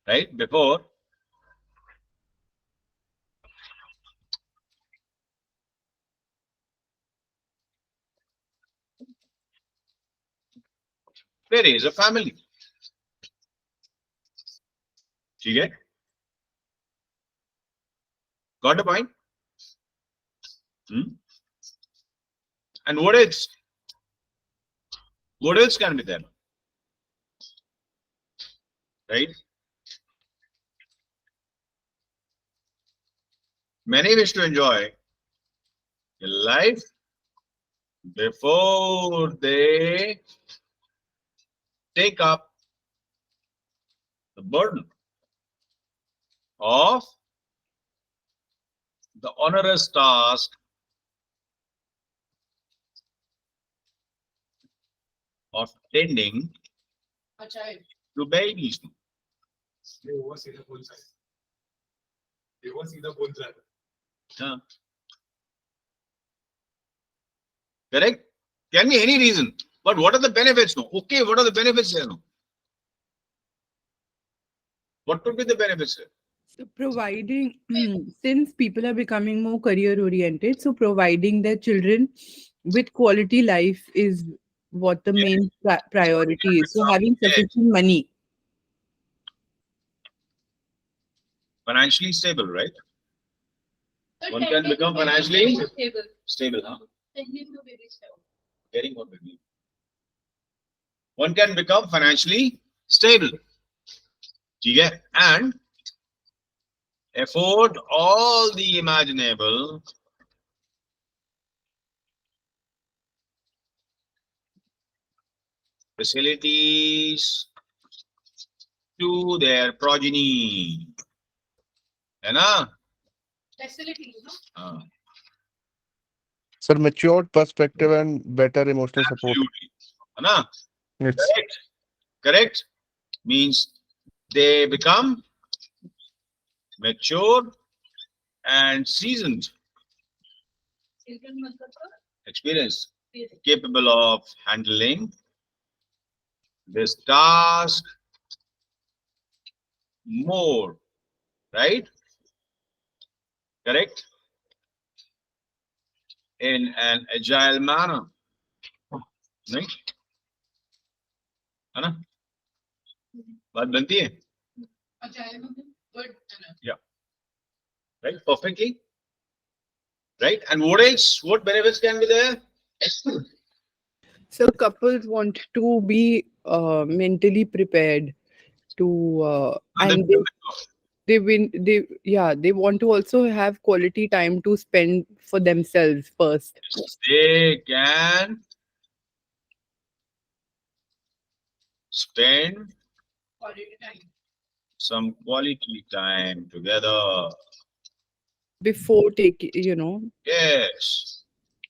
right? Before there is a family. ठीक है? Got the point? And what else? What else can be there? Right? Many wish to enjoy life before they take up the burden of the onerous task of tending to babies. Huh. Correct? Can be any reason. But what are the benefits? No. Okay, what are the benefits here? No. What could be the benefits here? So providing, since people are becoming more career oriented, so providing their children with quality life is what the main priority is. So having sufficient money. Financially stable, right? One can become financially stable. Huh? Getting what baby. One can become financially stable. Okay? And afford all the imaginable facilities to their progeny. है ना? Facilities, no? Sir, matured perspective and better emotional support. Absolutely. है ना? Yes. Correct. Correct. Means they become mature and seasoned, experienced, capable of handling this task more, right? Correct? In an agile manner. नहीं? है ना? बात बनती है? Good. Yeah. Right? Perfectly. Right? And what else? What benefits can be there? So couples want to be mentally prepared to and they want to also have quality time to spend for themselves first. They can spend Quality time. some quality time together. Before taking, Yes.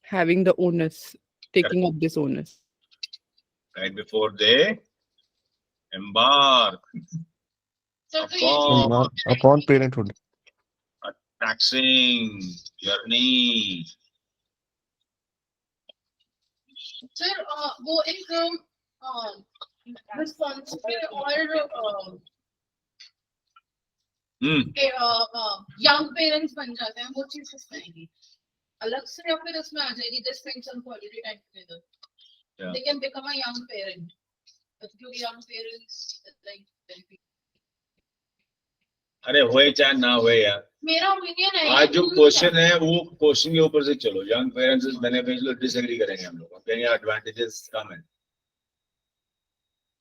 having the onus, taking up this onus. Right before they embark So Upon parenthood. a taxing journey. sir, वो एक responsible और young parents बन जाते हैं वो चीज किस आएगी अलग से या फिर इसमें आ जाएगी they spend some quality time together. Yeah. They can become a young parent. But young parents like अरे हुए चाहे ना हुए यार मेरा ओपिनियन है आज जो क्वेश्चन है वो क्वेश्चन के ऊपर से चलो young parents is beneficial disagree करेंगे हम लोग कहेंगे एडवांटेजेस कम है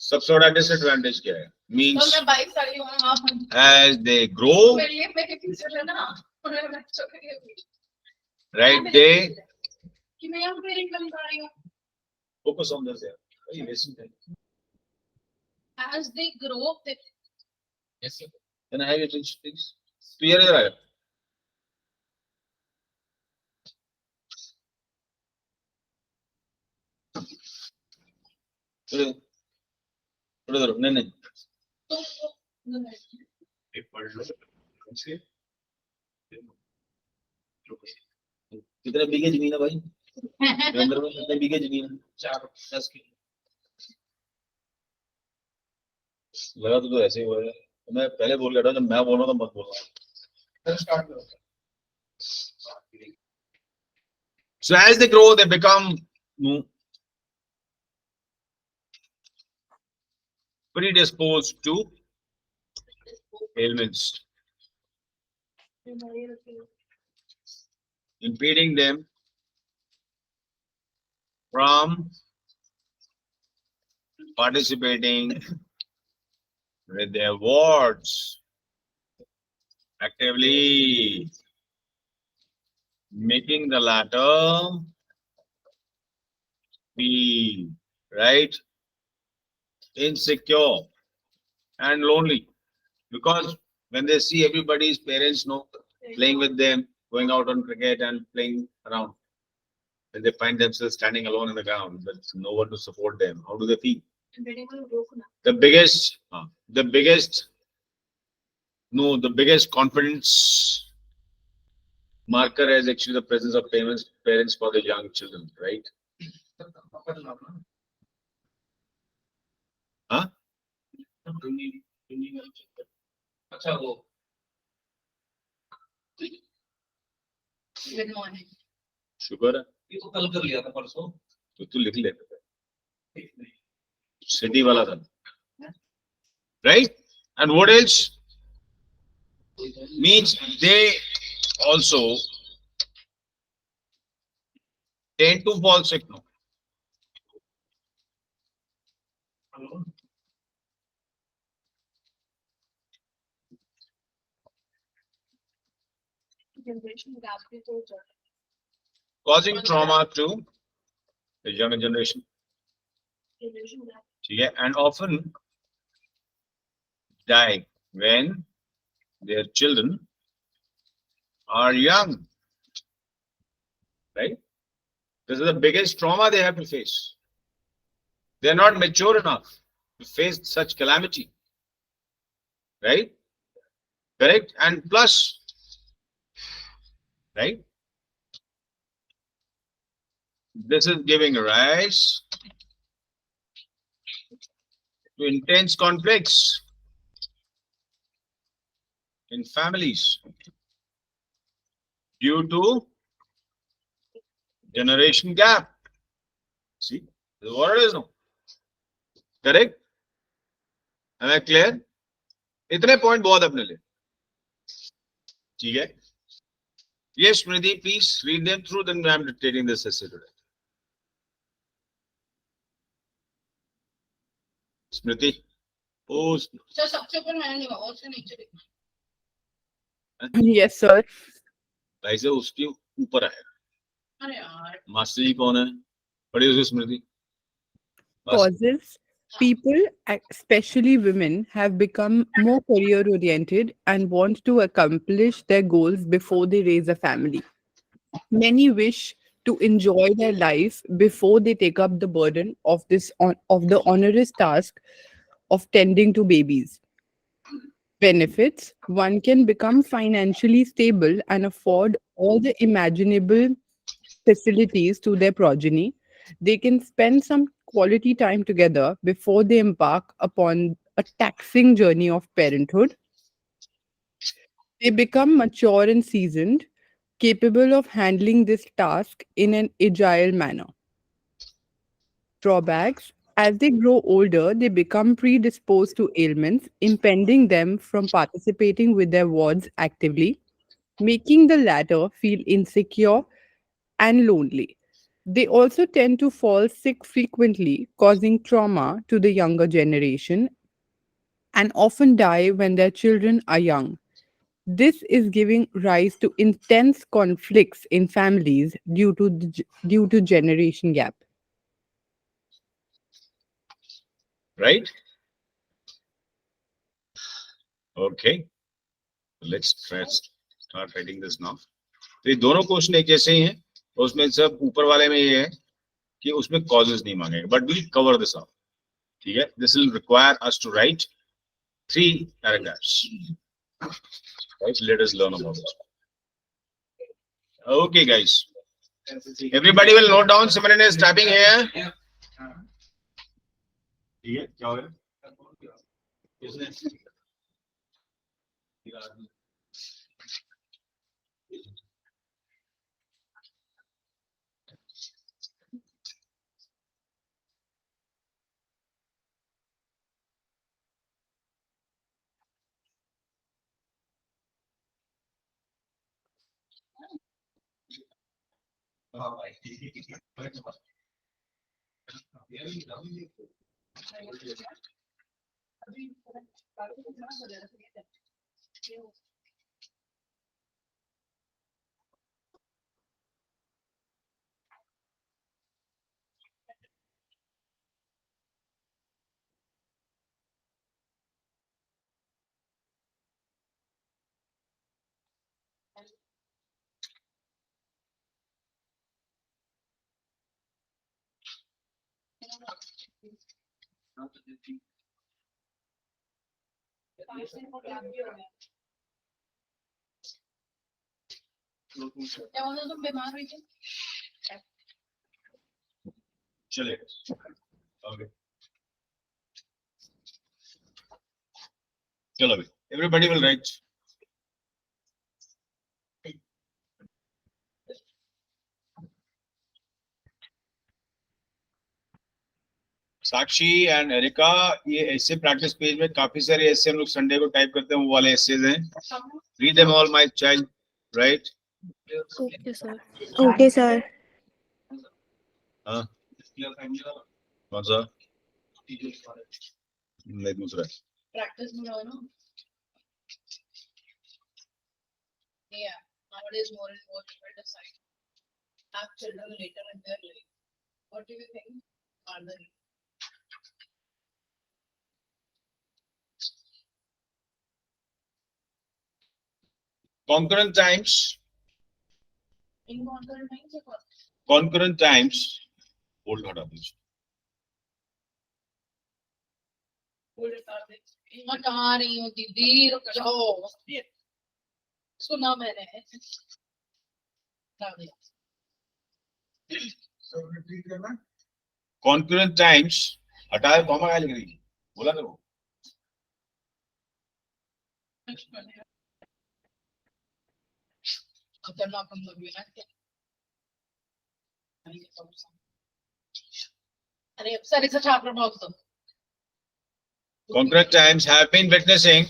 सबसे बड़ा डिसएडवांटेज क्या है तो मींस मैं 22 साल की हूं आप एज दे ग्रो मेरे फ्यूचर है ना राइट दे कि मैं यंग पेरेंट बन पा रही हूं फोकस ऑन दिस यार ये wasting as they grow they yes sir can I have your attention please तो यार इधर आया उधर नहीं एक पढ़ लो इसके कितने बीघे जमीन है भाई अंदर में कितने बीघे जमीन है 4-10 की लगा तो ऐसे ही हुआ है मैं पहले बोल गया था जब मैं बोल रहा हूँ तो मत बोलना. स्टार्ट करो. So as they grow, they become predisposed to ailments, impeding them from participating with their wards actively, making the latter be right insecure and lonely, because when they see everybody's parents playing with them, going out on cricket and playing around, and they find themselves standing alone in the ground with no one to support them, how do they feel? The biggest confidence marker is actually the presence of parents for the young children, right? Huh? अच्छा वो Good morning. शुक्र है ये तो कल कर लिया था परसों. तो तू लिख ले सिटी वाला था, right? And what else? Means they also tend to fall sick now. Generation gap भी तो हो जाता Causing trauma to the younger generation. है. Generation gap. ठीक है? And often die when their children are young, right? This is the biggest trauma they have to face. They are not mature enough to face such calamity, right? Correct? And plus, right? This is giving rise to intense conflicts in families due to generation gap. See, this is what it is now. Correct? Am I clear? इतने point बहुत अपने लिए. ठीक है? Yes, Smriti, please read them through. Then I am dictating this essay today. Smriti, oh, sir सबसे ऊपर मैंने लिखा और से नीचे लिखा. Yes, sir. ऐसे उसके ऊपर है. अरे यार. मास्टर जी कौन है? पढ़ी उसकी स्मृति. बस. Causes. People, especially women, have become more career oriented and want to accomplish their goals before they raise a family. Many wish to enjoy their life before they take up the burden of of the onerous task of tending to babies. Benefits: one can become financially stable and afford all the imaginable facilities to their progeny. They can spend some quality time together before they embark upon a taxing journey of parenthood. They become mature and seasoned, capable of handling this task in an agile manner. Drawbacks: as they grow older, they become predisposed to ailments, impeding them from participating with their wards actively, making the latter feel insecure and lonely. They also tend to fall sick frequently, causing trauma to the younger generation, and often die when their children are young. This is giving rise to intense conflicts in families due to generation gap. Right? Okay. Let's start writing this now. तो ये दोनों question एक जैसे ही हैं. उसमें सब ऊपर वाले में ये है कि उसमें causes नहीं मांगेंगे. But we'll cover this up. ठीक है? This will require us to write 3 paragraphs. Right? Let us learn about this. Okay, guys. Everybody will note down. Simran is typing here. ठीक है? क्या हो गया? क्या बोला तुम बीमार हुई थी? चले ओके चलो भाई everybody will write Sakshi and Erica ये ऐसे प्रैक्टिस पेज में काफी सारे ऐसे हम लोग संडे को टाइप करते हैं वो वाले ऐसेज हैं read them all my child right Okay, sir. Okay, sir. हाँ कौन सा नहीं दूसरा Practice में रहो ना. Yeah, nowadays more and more people decide have children later in their life. What do you think are the concurrent times inconcurrent times or what? concurrent times hold हटा दीजिए Hold it are they? मैं कहाँ रही हूँ दीदी रुक जाओ सुना मैंने डाल दिया. concurrent times हटाए कॉमा क्या लिख रही है बोला करो खतरनाक हम लोग भी ना अरे सर इसे छाप रहा हूँ concurrent times have been witnessing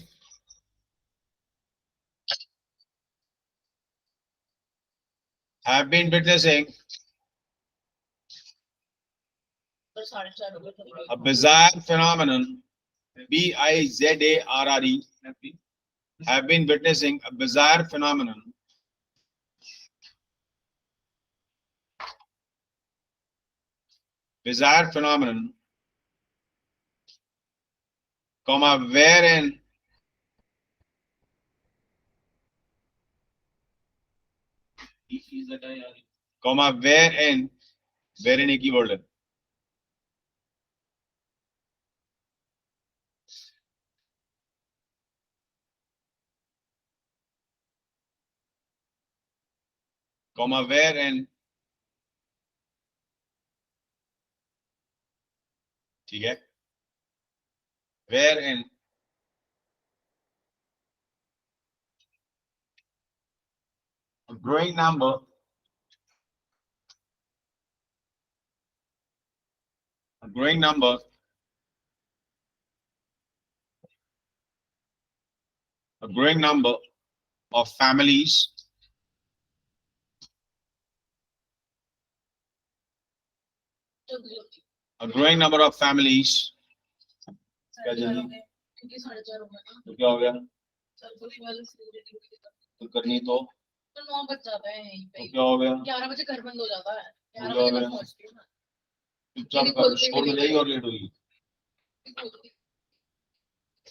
तो 4:30 हो गए a bizarre phenomenon bizarre have been witnessing a bizarre phenomenon comma wherein wherein एक ही वर्ड है comma wherein ठीक है wherein a growing number of families a growing number of families क्या जल्दी क्योंकि 4:30 हो गए ना तो क्या हो गया सर पुलिस वाले तो करनी तो 9 बज जाता है यहीं पे क्या हो गया 11 बजे घर बंद हो जाता है 11 हो बजे गया। तक पहुंचती हूँ चुपचाप कर शोर में जाएगी और लेट होगी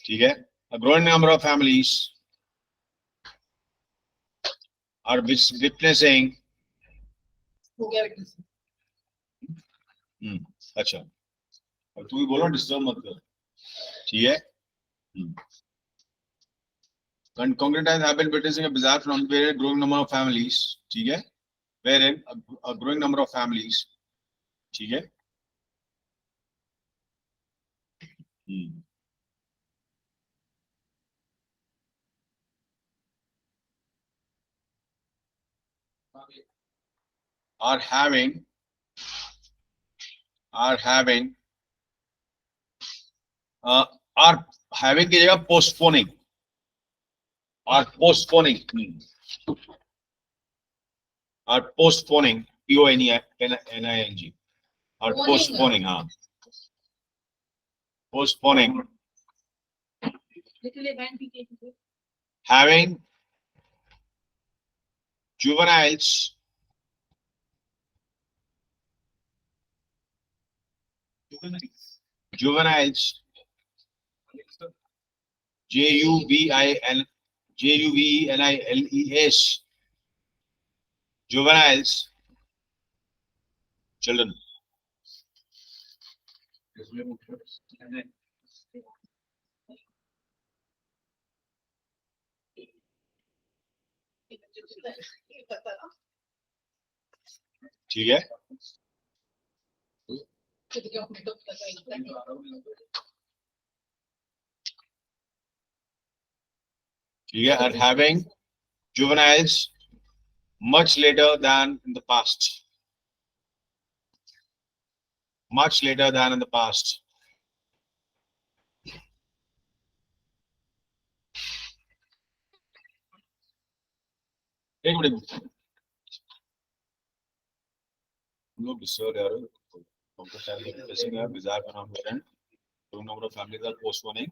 ठीक है a growing number of families are witnessing हो गया witness. अच्छा अब तू भी बोलो डिस्टर्ब मत कर ठीक है concurrent times have been witnessing a bizarre phenomenon where a growing number of families ठीक है wherein a growing number of families ठीक है are having are having की जगह postponing are postponing PONENING are postponing postponing having juveniles JUVENILES juveniles children ठीक है are having juveniles much later than in the past. Much later than in the past. एक minute हम लोग disturb यार हमको family के जैसे यार बिजार का नाम ले रहे हैं तो number of families are postponing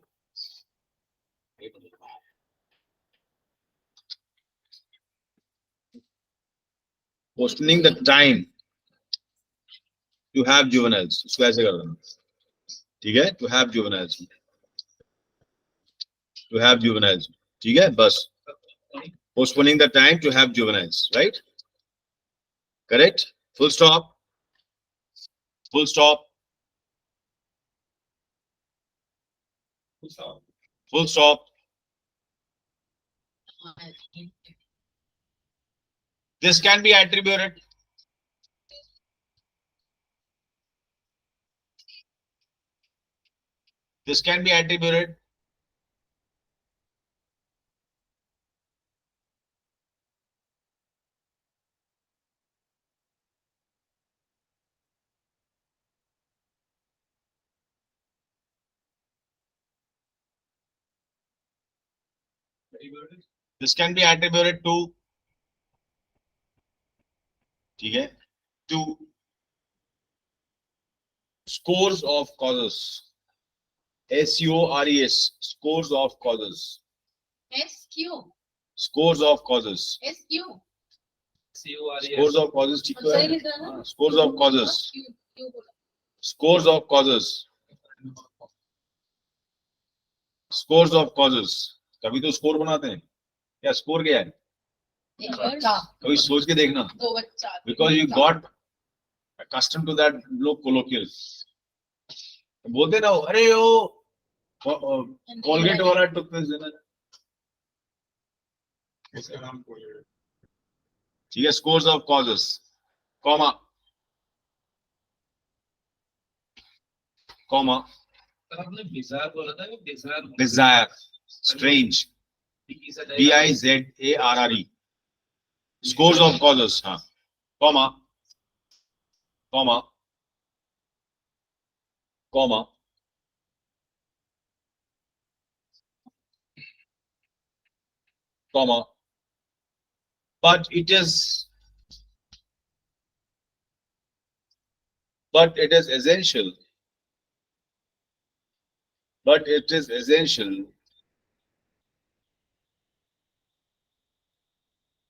postponing the time to have juveniles इसको ऐसे कर देना ठीक है to have juveniles ठीक है बस postponing the time to have juveniles right correct full stop full stop full stop this can be attributed to ठीक है to scores of causes SCORES scores of causes scores of causes scores of causes ठीक है scores of causes scores of causes scores of causes कभी तो score बनाते हैं क्या score क्या है कभी सोच के देखना because you got accustomed to that लोग colloquial बोलते ना अरे वो कोलगेट वाला टूथपेस्ट देना इसका नाम कोलगेट ठीक है scores of causes comma आपने बिजार बोला था desire strange BIZARRE scores of causes हाँ comma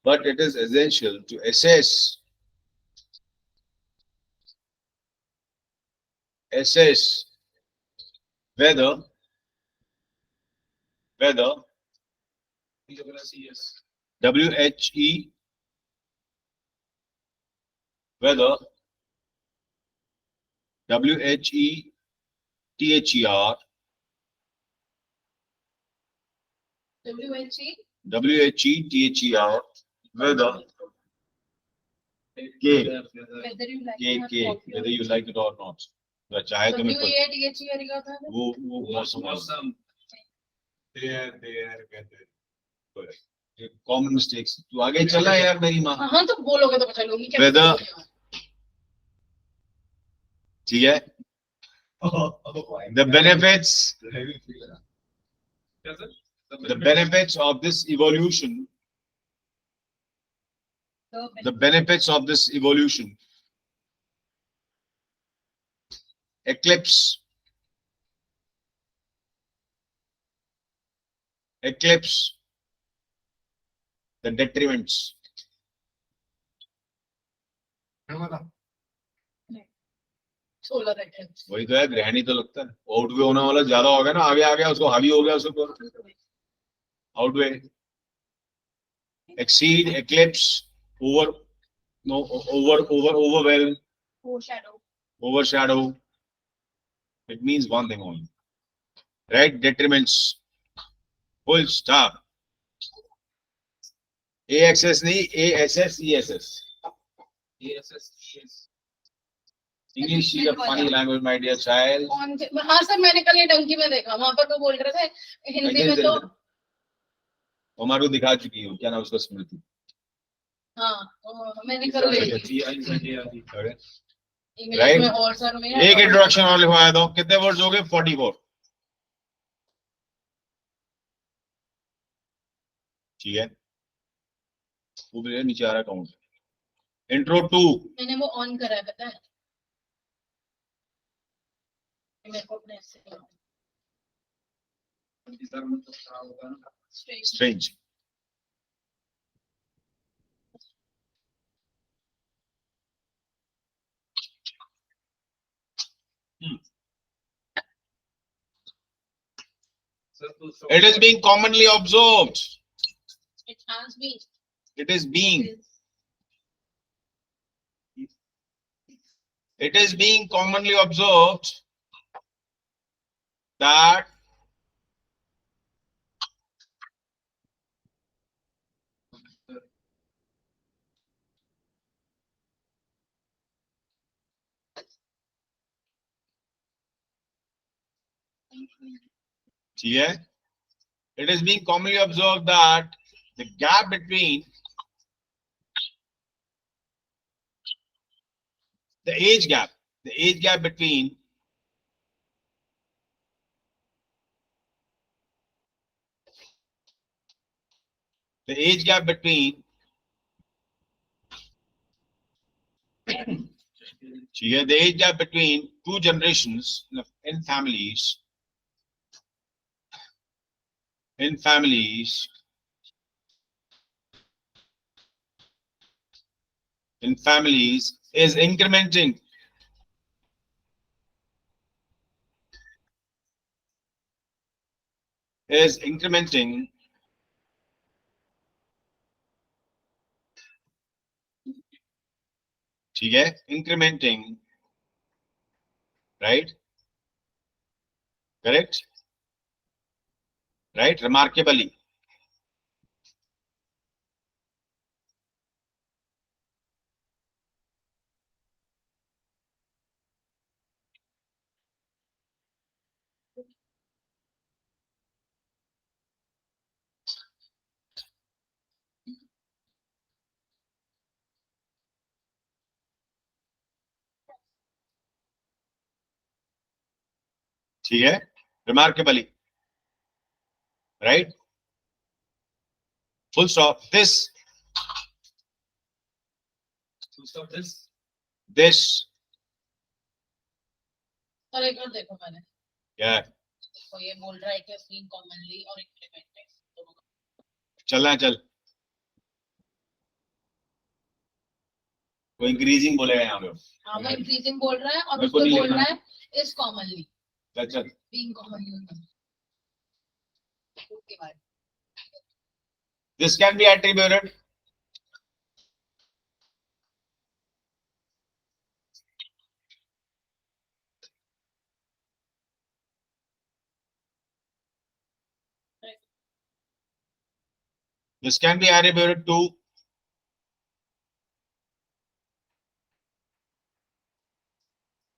but it is essential to assess whether WHE whether WHE THER WHE THER whether K whether you like it or not चाहे तुम्हें वो मौसम कहते हैं कॉमन मिस्टेक्स. तू आगे चला यार मेरी माँ. हाँ तो बोलोगे तो चलूंगी क्या. Whether- ठीक है. The benefits of this evolution. The benefits of this evolution. Eclipse the detriments. Solar रेटेंस. वही तो है, ग्रहणी तो लगता है. आउटवे होने वाला ज्यादा हो गया ना, आगे आ गया उसको हावी हो गया उसको. Outweigh, exceed, eclipse, overwhelm, overshadow. It means one thing only, right? Detriments. Full stop. AXS नहीं, ASS, ESS. English is a funny language, my dear child. हाँ सर, मैंने कल ये डंकी में देखा, वहां पर तो बोल रहे थे हिंदी में तो. हमारे को दिखा चुकी हो, क्या नाम उसका, स्मृति. हाँ मैंने कल देखी. English Right? में और सर में एक इंट्रोडक्शन और लिखवाया दो. कितने वर्ड्स हो गए? 44. ठीक है, वो भी नीचे आ रहा काउंट. इंट्रो 2. मैंने वो ऑन करा है, पता है मेरे को अपने से. Strange. It is being commonly observed. It has been. It is being. It is being commonly observed that ठीक है, it is being commonly observed that the gap between the age gap between ठीक है, the age gap between two generations in families is incrementing. ठीक है, incrementing, right? Correct? Right? Remarkably. ठीक है, remarkably, right? Full stop. This और एक और देखो मैंने, क्या है? तो ये बोल रहा है कि सीन कॉमनली और इंक्रीमेंटेड दोनों का. चलना है, चल. कोई इंक्रीजिंग बोलेगा यहाँ पे. हाँ वो इंक्रीजिंग बोल रहा है और मेरे को उसको नहीं बोल लिखना. रहा है इज कॉमनली. चल. Being commonly. Okay bye. This can be attributed.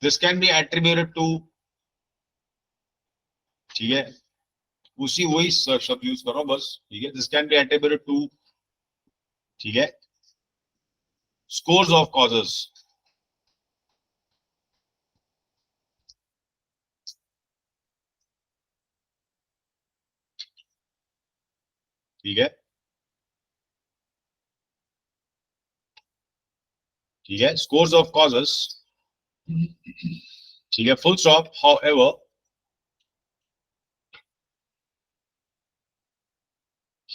This can be attributed to ठीक है, उसी वही शब्द यूज कर रहा हूँ बस, ठीक है. This can be attributed to, ठीक है, scores of causes. ठीक है, ठीक है, scores of causes, ठीक है, full stop.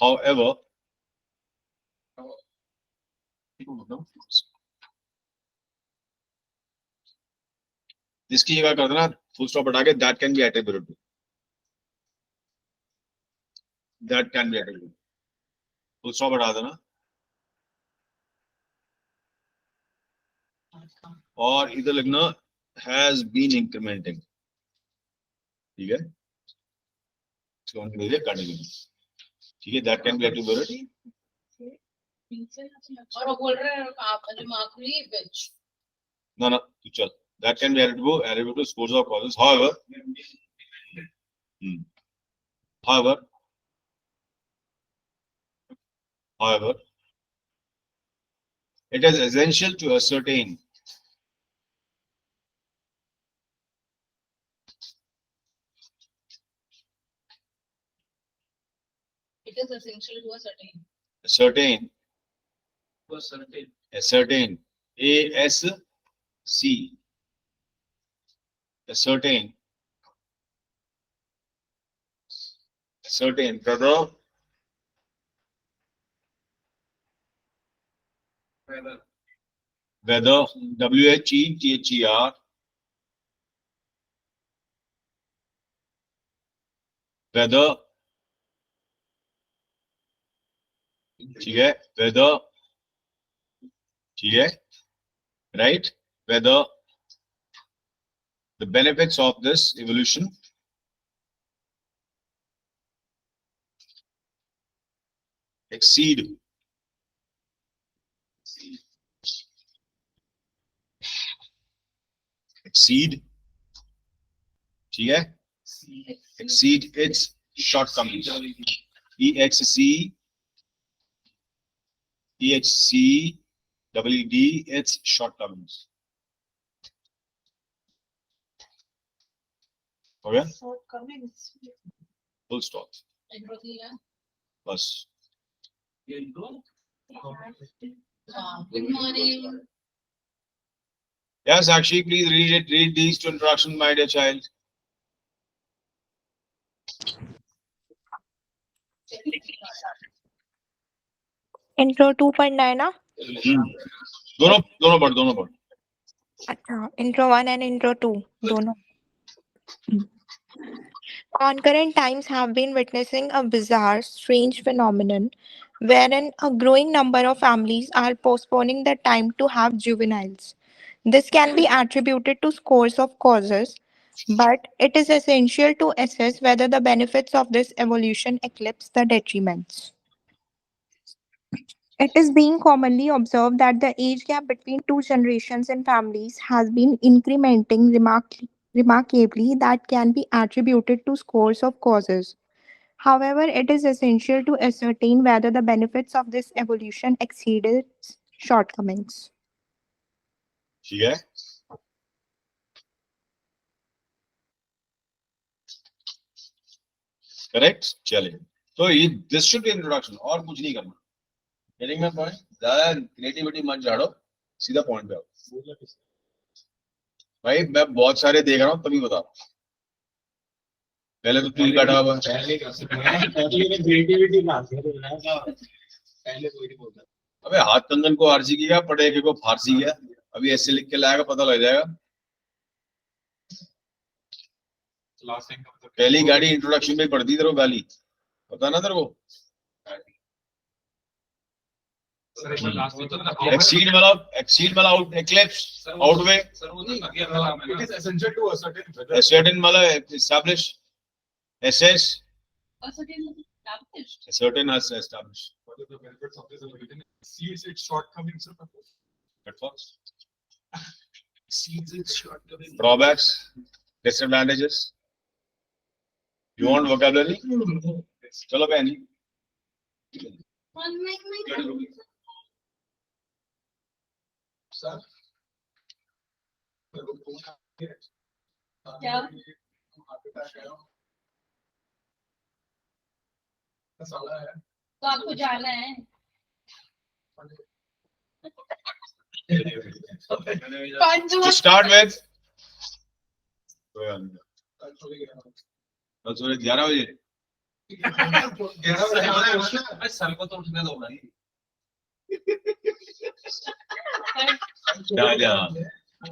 However, इसकी जगह कर देना फुल स्टॉप हटा के that can be attributed to, that can be attributed, full stop हटा देना और इधर लिखना हैज बीन इंक्रीमेंटिंग, ठीक है, इसको हम भेजे कंटिन्यू, ठीक है, दैट कैन बी attributed. और वो बोल रहे हैं आप जो markedly which No, no, you चल. That can be attributed to scores of causes. However, it is essential to ascertain. it is essential to a certain Ascertain. certain. Ascertain. A-S-C. Ascertain. Ascertain. Brother. Whether. W-H-E-T-H-E-R. Whether. ठीक है, whether, ठीक है, right, whether the benefits of this evolution exceed ठीक है, exceed its shortcomings. E-X-C-E-D, its shortcomings. Okay? Full stop. बस. good morning. Yes, actually, please read it. Read these two introductions, my dear child. Intro 2.9 ना? दोनों पढ़. अच्छा, intro 1 and intro 2 दोनों. Concurrent times have been witnessing a bizarre, strange phenomenon wherein a growing number of families are postponing the time to have juveniles. This can be attributed to scores of causes, but it is essential to assess whether the benefits of this evolution eclipse the detriments. It is being commonly observed that the age gap between two generations in families has been incrementing remarkably that can be attributed to scores of causes. However, it is essential to ascertain whether the benefits of this evolution exceed its shortcomings. ठीक है. Correct? चलिए. तो ये this should be introduction और कुछ नहीं करना. Getting my point? ज़्यादा creativity मत झाड़ो, सीधा point पे आओ. भाई मैं बहुत सारे देख रहा हूँ तभी बता रहा हूँ. पहले तो तू ही बैठा हुआ है. पहले कर सकते हैं, पहले क्रिएटिविटी ना पहले कोई नहीं बोलता. अबे हाथ कंगन को आरसी किया, पटेके को फारसी किया. अभी ऐसे लिख के लाएगा पता लग जाएगा. लास्ट टाइम पहली गाड़ी इंट्रोडक्शन में पढ़ती तेरे को गाली, पता ना तेरे को. एक्सीड वाला out eclipse outweigh. It is essential to ascertain ascertain मतलब establish, assess, A certain established. ascertain has established. what are the benefits of this evolution sees its shortcomings Pitfalls, sees its shortcomings drawbacks, disadvantages. You want vocabulary? चलो बहनी. क्या? तो आपको जाना है? To start with. कल सुबह 11 बजे. सर को तो उठने दो भाई.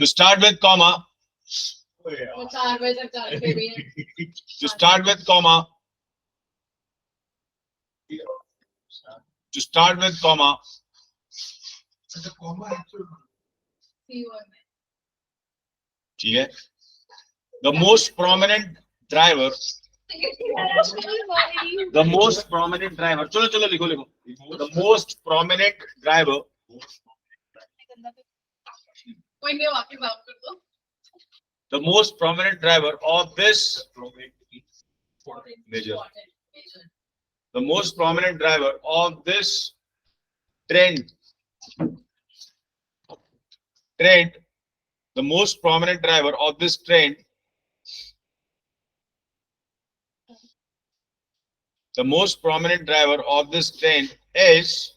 To start with, comma. वो 4 बजे तक जाके भी है. To start with, comma. To start with, comma. ठीक है. The most prominent driver. The most prominent driver. चलो चलो लिखो लिखो. The most prominent driver. कोई नहीं वापस बात कर दो. The most prominent driver of this major. The most prominent driver of this trend. The most prominent driver of this trend. The most prominent driver of this trend is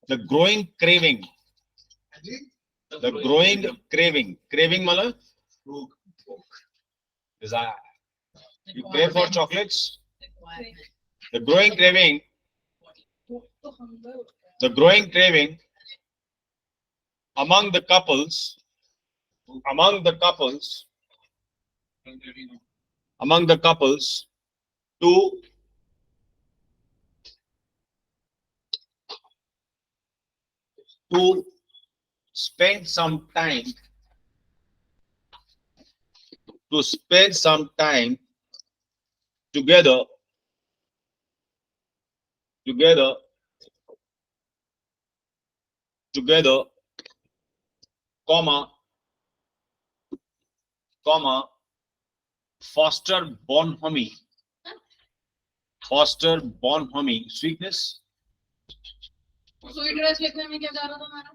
the growing craving. The growing craving. Craving मतलब desire. You crave for chocolates. The growing craving. The growing craving among the couples. Among the couples to spend some time together foster bonhomie sweetness. Sweet dress लिखने में क्या जा रहा था मेरा?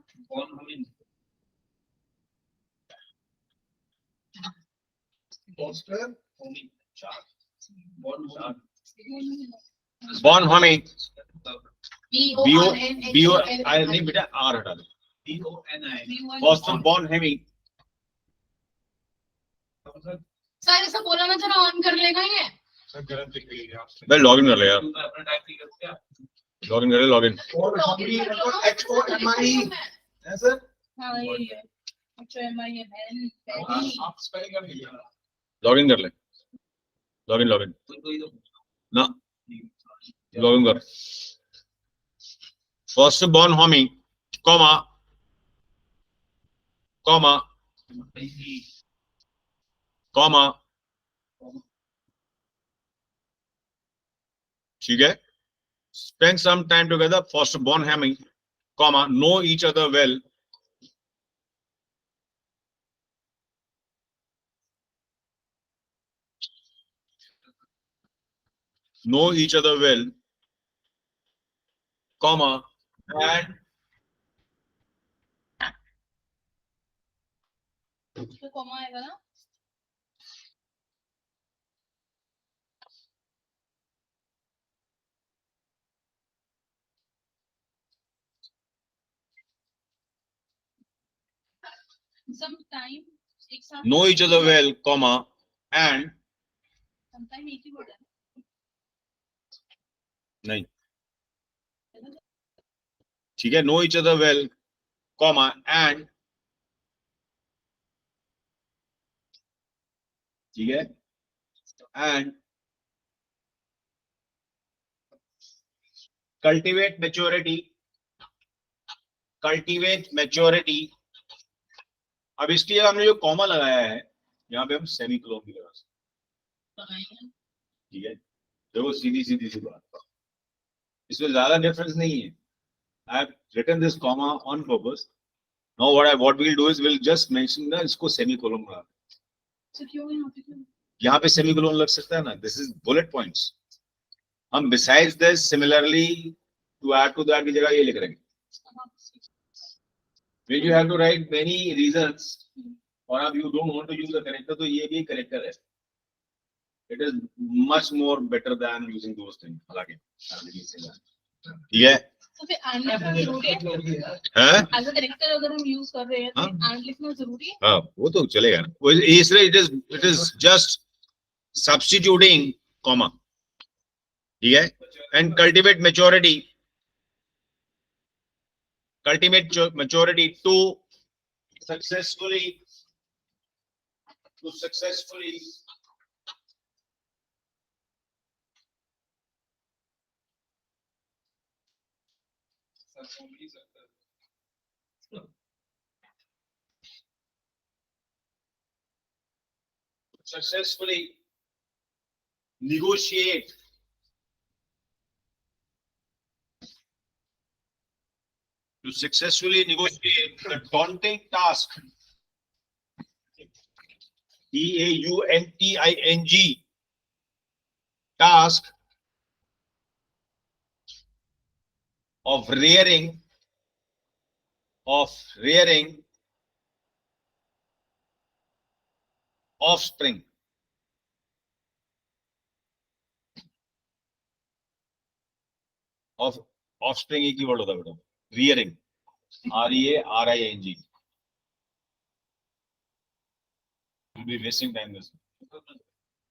bonhomie B-O-N-H-O-M-I. I नहीं बेटा R हटा दो. foster bonhomie. सर ऐसा बोला ना जरा ऑन कर लेगा ये. भाई लॉगिन कर ले यार. लॉगिन कर ले लॉगिन. HOMI है सर. हाँ ये है. HOMI है बहन. आप स्पेलिंग कर लीजिए. लॉगिन कर ले. लॉगिन ना लॉगिन कर. foster bonhomie comma ठीक है. Spend some time together, foster bonhomie, comma, know each other well. Know each other well, comma, and तो कॉमा आएगा ना. Sometime एक साथ. know each other well, comma, and Sometime एक ही वर्ड है. नहीं ठीक है. know each other well, comma, and ठीक है. and cultivate maturity. अब इसके लिए हमने जो कॉमा लगाया है यहाँ पे हम सेमीकोलन भी लगा सकते हैं. ठीक है. देखो सीधी सी बात. इसमें ज्यादा डिफरेंस नहीं है. I have written this comma on purpose. Now what we'll do is we'll just mention that इसको semicolon बना. So क्यों यहाँ पे क्यों? यहाँ पे semicolon लग सकता है ना. This is bullet points. हम besides this similarly to add to that की जगह ये लिख रहे हैं. When you have to write many reasons, or if you don't want to use a character, तो ये भी character है. It is much more better than using those things. हालांकि ठीक है. तो फिर and लिखना जरूरी है. हैं? As a character अगर हम use कर रहे हैं तो and लिखना जरूरी है. हाँ, वो तो चलेगा ना. वो इसलिए it is just substituting comma. ठीक है. And cultivate maturity to successfully negotiate the daunting task. DAUNTING task of rearing offspring. Of offspring एक ही word होता है बेटा. Rearing. REARING. You'll be wasting time this.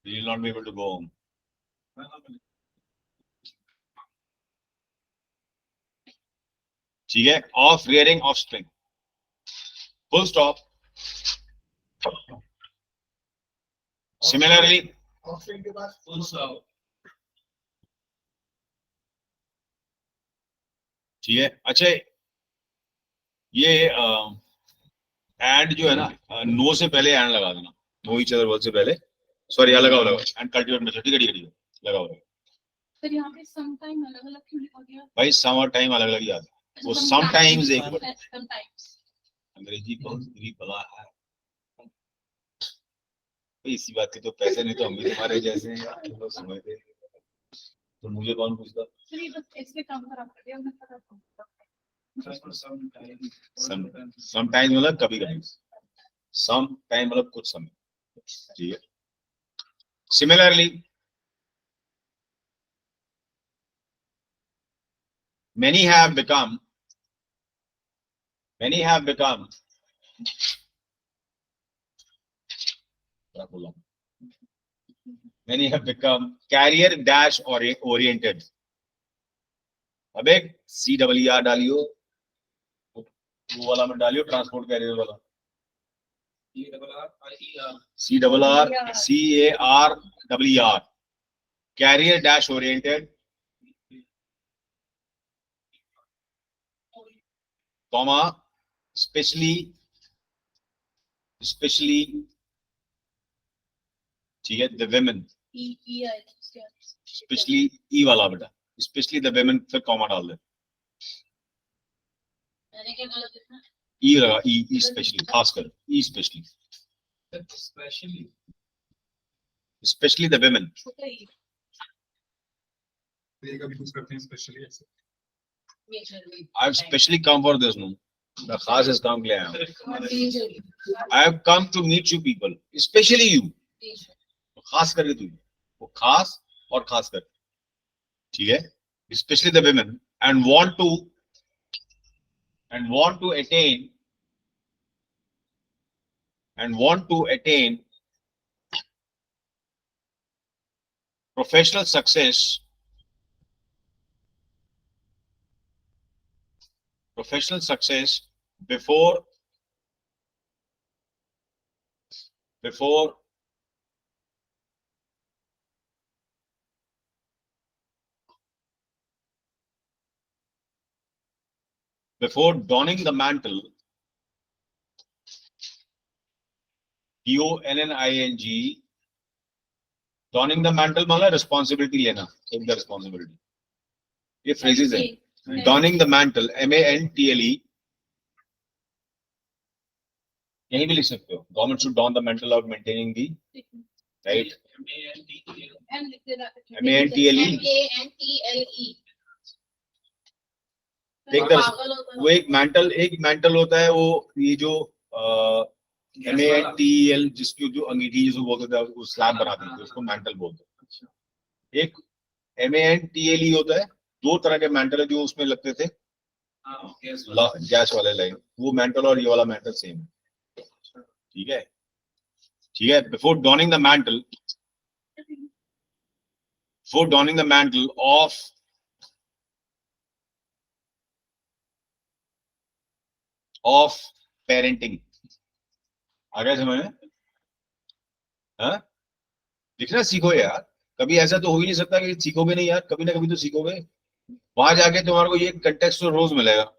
You will not be able to go home. ठीक है. Of rearing offspring. Full stop. Similarly, option के बाद full stop. ठीक है. अच्छा, ये एंड जो है ना, नो से पहले एंड लगा देना. नो ईच अदर वर्ड से पहले. सॉरी, यहाँ लगा हुआ एंड कल्टीवेट में ठीक है लगा हुआ है. फिर यहाँ पे सम टाइम अलग अलग क्यों लिखा गया? भाई सम और टाइम अलग अलग ही आता है. वो समटाइम्स एक वर्ड. sometimes अंग्रेजी बहुत बुरी बला है. इसी बात के तो पैसे नहीं तो हम भी तुम्हारे जैसे हैं यार. तुम लोग समझते. तो मुझे कौन पूछता? चलिए बस इसलिए काम खराब कर दिया. मैं खराब समटाइम्स मतलब कभी कभी. सम टाइम मतलब कुछ समय. ठीक है. Similarly, many have become career dash oriented. अब एक CWR डालियो, वो वाला में डालियो, ट्रांसपोर्ट कैरियर वाला. CRR career dash oriented, comma, especially ठीक है, the women, especially E वाला बेटा, especially the women, फिर comma डाल दे. मैंने क्या गलत लिखा? E लगा, E especially, खासकर E especially the women. छोटा ही ये कभी कुछ करते हैं स्पेशली ऐसे. majorly. I've specially come for this, no. The खास is काम के लिए आया हूँ. Majorly. I have come to meet you people, especially you. खास करके तू. वो खास और खास कर. ठीक है. Especially the women, and want to attain professional success before donning the mantle, DONNING, donning the mantle मतलब responsibility लेना, take the responsibility. ये phrases है. donning the mantle, MANTLE, कहीं भी लिख सकते हो. Government should don the mantle of maintaining the right. And MANTLE. MANTLE. एक तरह वो एक मेंटल होता है, वो ये जो MANTEL जिसकी जो अंगीठी जिसको बोलते थे वो स्लैब बनाते थे उसको मेंटल बोलते हैं. एक MANTLE होता है. दो तरह के मेंटल है जो उसमें लगते थे गैस वाले लाइन. वो मेंटल और ये वाला मेंटल सेम है. ठीक है, ठीक है. Before donning the mantle of parenting. आ गया समझ में? हाँ, लिखना सीखो यार. कभी ऐसा तो हो ही नहीं सकता कि सीखोगे नहीं यार. कभी ना कभी तो सीखोगे. वहां जाके तुम्हारे को ये कंटेक्स्ट तो रोज मिलेगा.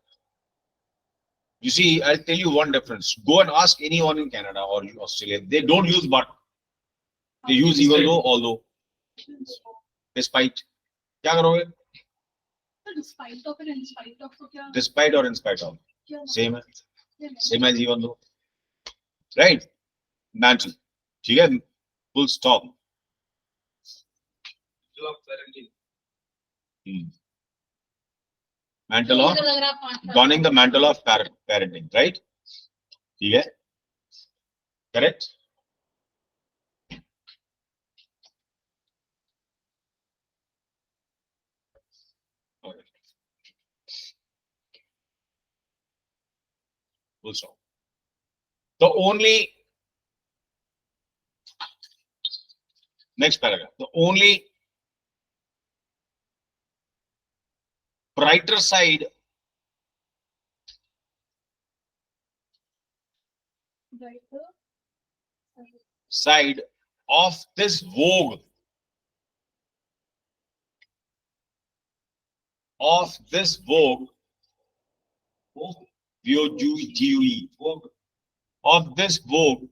You see, I'll tell you one difference. Go and ask anyone in Canada or Australia. They don't use but. They use even though, although, despite. क्या करोगे? Despite of and in spite of तो क्या? Despite or in spite of. Same है. Same as even though. Right? Mantle. ठीक है? Full stop. Mantle of donning the mantle of parenting, right? ठीक है? Correct? Okay. Full stop. The only next paragraph. The only brighter side of this vogue VOGUE of this vogue,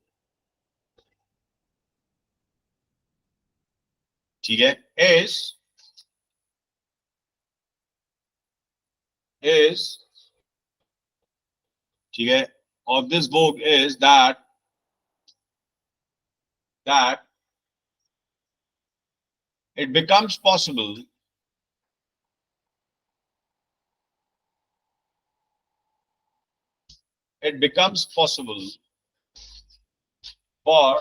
ठीक है, is ठीक है, of this vogue is that it becomes possible for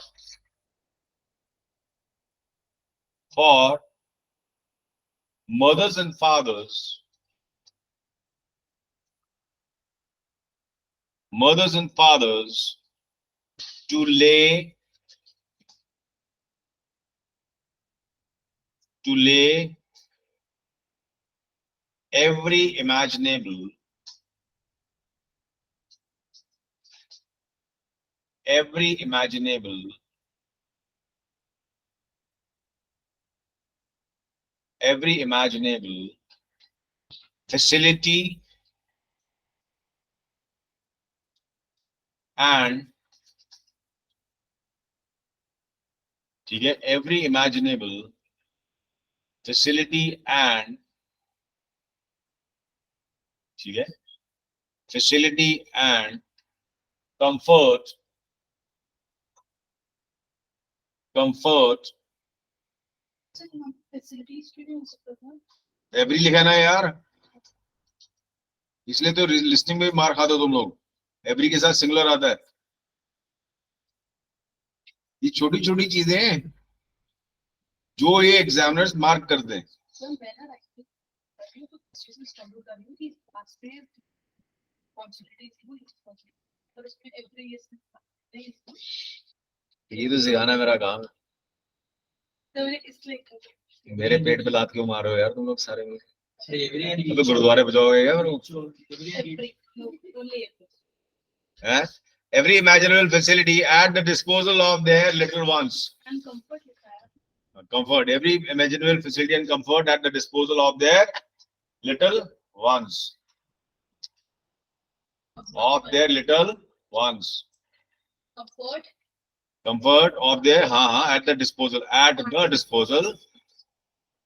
mothers and fathers to lay every imaginable facility and ठीक है, every imaginable facility and ठीक है, facility and comfort facilities के लिए हो सकता था. एवरी लिखा ना यार, इसलिए तो लिस्टिंग में मार खाते हो तुम लोग. एवरी के साथ सिंगुलर आता है. ये छोटी छोटी चीजें हैं जो ये एग्जामिनर्स मार्क करते हैं. So when I write तो चीजें स्टम्बल कर रही हूँ कि पास पे possibilities वो और उसमें every yes ये तो सिखाना मेरा काम है. तो इसलिए मेरे पेट पे लात क्यों मार रहे हो यार तुम लोग सारे मिलके? तो गुरुद्वारे बजाओगे क्या हैं? Every imaginable facility at the disposal of their little ones. and comfort लिखा है. Comfort. Every imaginable facility and comfort at the disposal of their little ones. Comfort of their at the disposal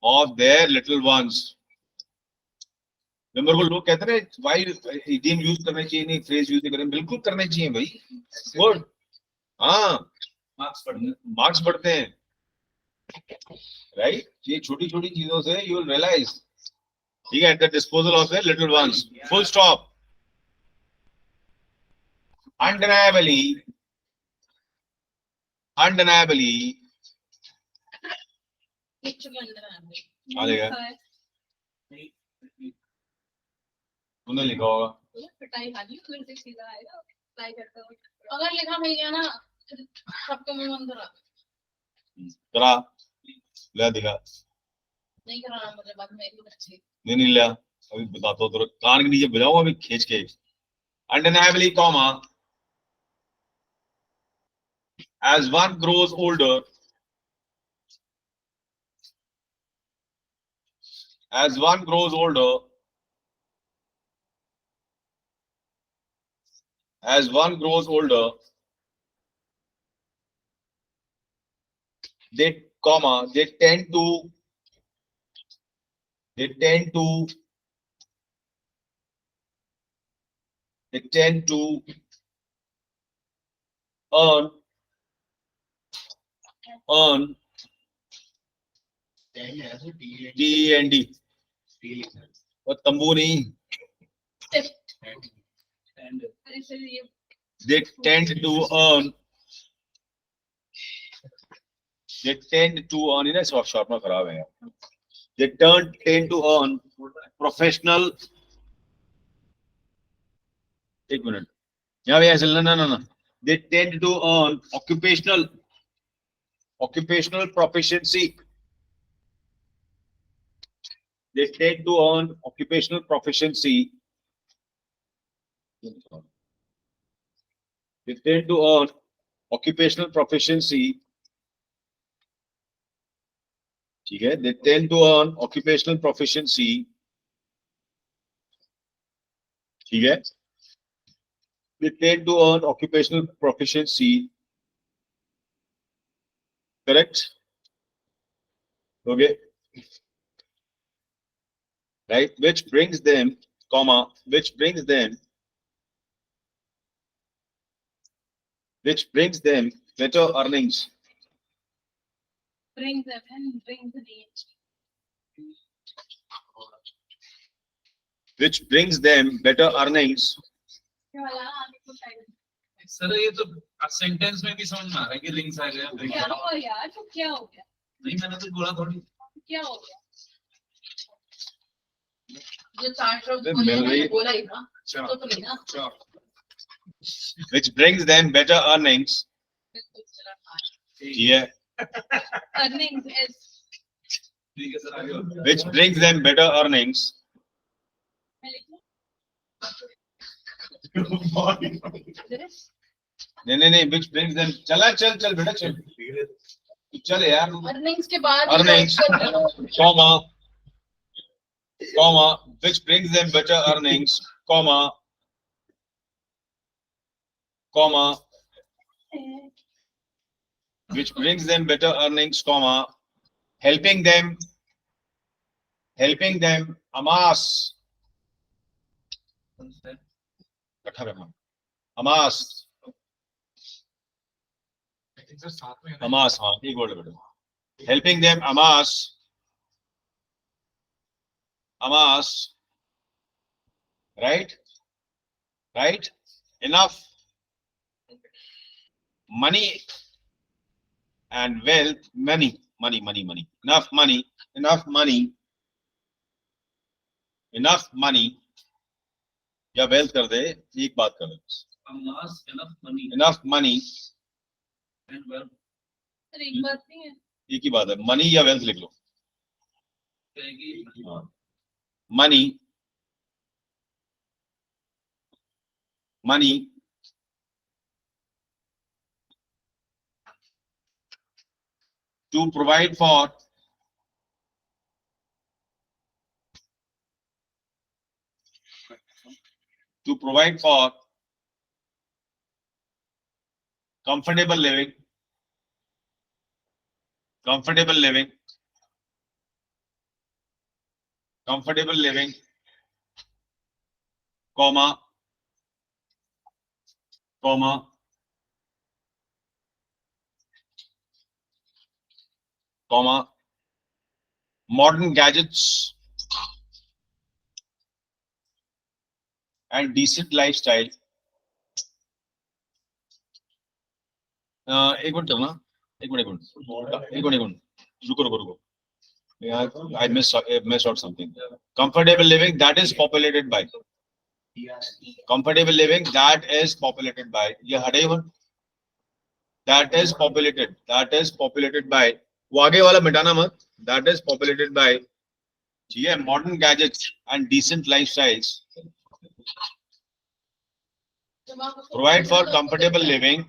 of their little ones. Member को लोग कहते हैं Y idiom use करने चाहिए, नहीं phrase use नहीं करें, बिल्कुल करने चाहिए भाई। गुड, हाँ मार्क्स बढ़ते हैं, राइट। ये छोटी छोटी चीजों से यू विल रियलाइज, ठीक है, at the disposal of a little ones, full stop. undeniably undeniably कुछ भी अंदर आने आ जाएगा, तूने लिखा होगा। पिटाई खा ली फिर से सीधा आएगा अप्लाई करते हो। अगर लिखा मिल गया ना सबके मुंह अंदर आ करा ले दिखा, नहीं कराना मुझे बाद में एक अच्छी नहीं लिया, अभी बताता हूँ, तुरंत कान के नीचे बजाऊंगा अभी खींच के। undeniably comma as one grows older, as one grows older, as one grows older, they comma they tend to they tend to they tend to earn TEND, और तंबू नहीं, इसलिए they tend to earn ना short में खराब है, they tend to earn professional, एक minute यहाँ पे ऐसे ना, they tend to earn occupational proficiency, they tend to earn occupational proficiency, they tend to earn occupational proficiency, ठीक है, they tend to earn occupational proficiency, ठीक है, they tend to earn occupational proficiency, correct, okay, right, which brings them comma which brings them better earnings, bring them and bring the age which brings them better earnings, ये वाला ना आगे कुछ time sir ये तो sentence में भी समझ में आ रहा है कि रिंग्स आ गया। क्या हुआ यार तो क्या हो गया नहीं मैंने तो बोला थोड़ी। क्या हो गया जो चार शब्द अबे बोले मिल ना रही ये है। बोला ही था तो नहीं ना which brings them better earnings, बिल्कुल चला ठीक है, earnings is ठीक है सर आगे बढ़ो। which brings them better earnings, मैं लिखूं this नहीं, which brings them, चल बेटा चल यार, earnings के बाद earnings, comma, which brings them better earnings, comma, which brings them better earnings, comma, helping them amass, इकट्ठा करना, amass, सर साथ में है ना। amass, हाँ ठीक बोल बेटा, helping them amass right enough money and wealth, money enough money या wealth कर दे, एक बात कर दे, amass enough money, and wealth sir एक बात नहीं है एक ही बात है, money या wealth लिख लो, रहेगी। हाँ, money to provide for comfortable living comma, comma, comma, modern gadgets and decent lifestyle. एक मिनट चलना, एक मिनट, रुको. Yeah, I missed out something. Comfortable living that is populated by. Comfortable living that is populated by. ये हटे ही मत. That is populated by. वो आगे वाला मिटाना मत. That is populated by. ठीक है, modern gadgets and decent lifestyles provide for comfortable living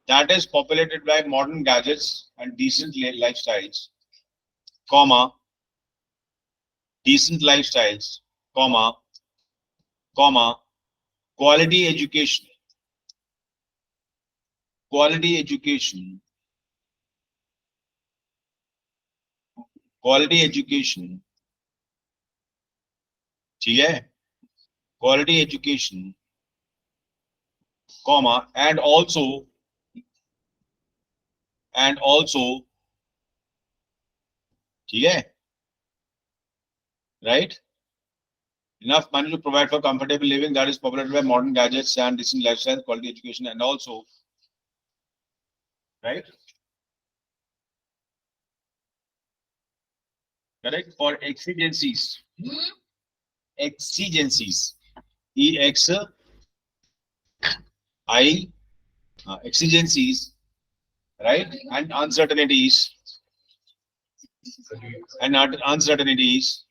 that is populated by modern gadgets and decent lifestyles, comma, decent lifestyles, comma, comma, quality education, quality education, quality education, ठीक है, quality education, comma, and also, ठीक है, right? Enough money to provide for comfortable living that is populated by modern gadgets and decent lifestyle, quality education, and also, right? Correct? For exigencies. Exigencies. Exigencies, right? And uncertainties. And uncertainties.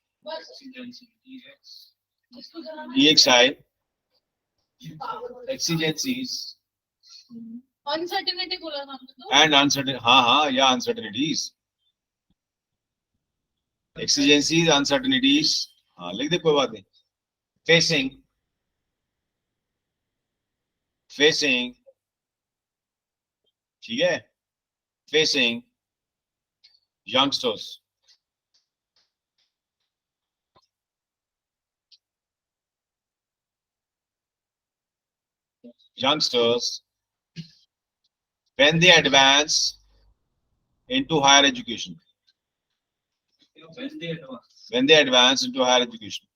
EXI. Exigencies. Uncertainty बोला था हमने तो. And uncertainties. Exigencies, uncertainties. हाँ, लिख दे, कोई बात नहीं. Facing, ठीक है, facing youngsters. When they advance into higher education. When they advance into higher education.